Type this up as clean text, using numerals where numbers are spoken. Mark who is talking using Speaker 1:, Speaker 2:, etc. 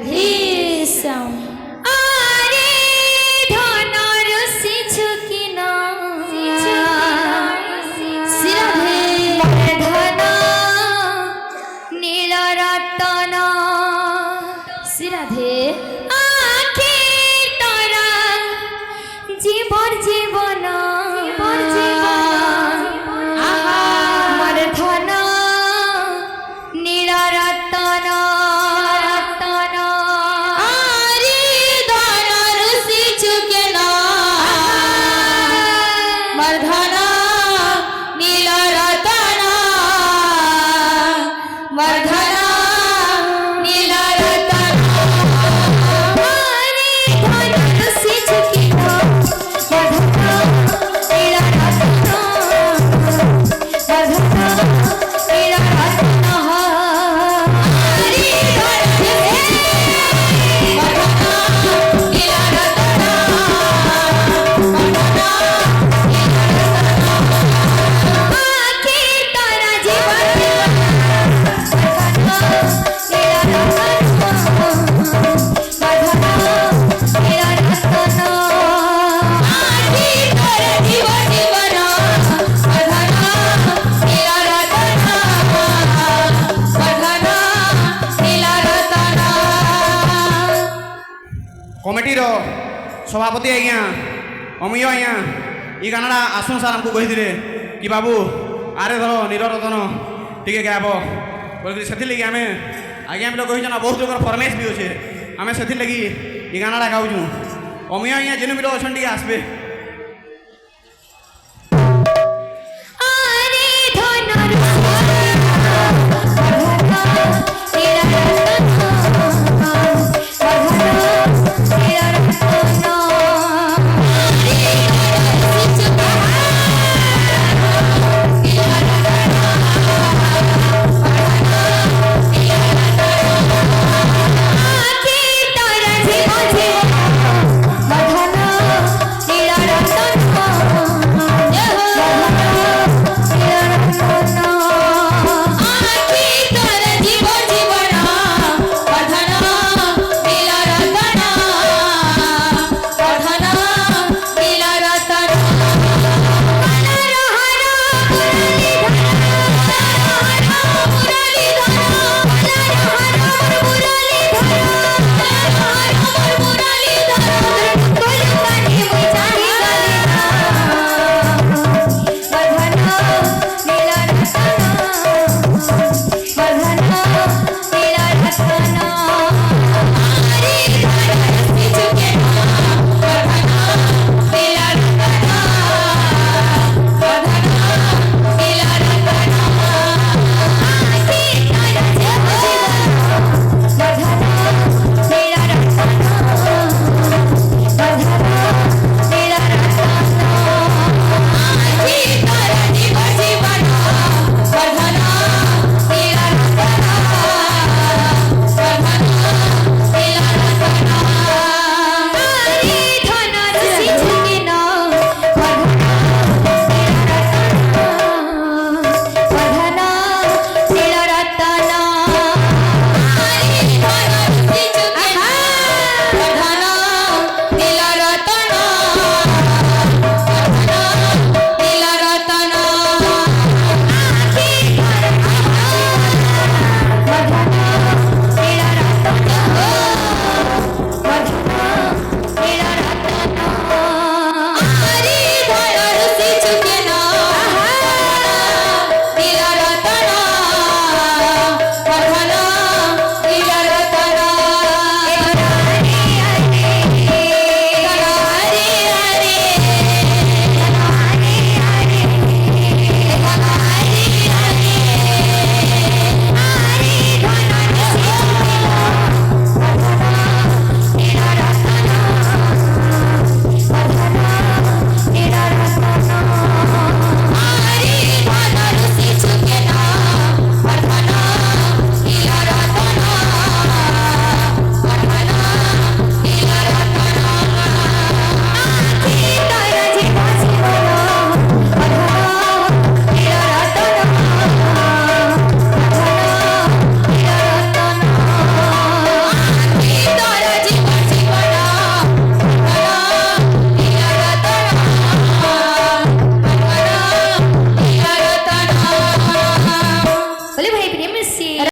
Speaker 1: ভীষণ আরে ধনর শিছুকিনা শিরাধে ধন নীলরতন শিরাধে আখি তরা জীবন জীবন আমার ধন নীলরতন
Speaker 2: कमिटीर सभापति आज्ञा अमीय आज्ञा ये गाना आसुन सार आमको कही कि बाबू आरे धर नीलरतन टे गायब बोल से लगे आम आज्ञा भी कही बहुत लोग फरमाइश भी अच्छे आम से लगी ये गाना गाऊँ अमीय आज्ञा जेन भी अच्छा आसबे।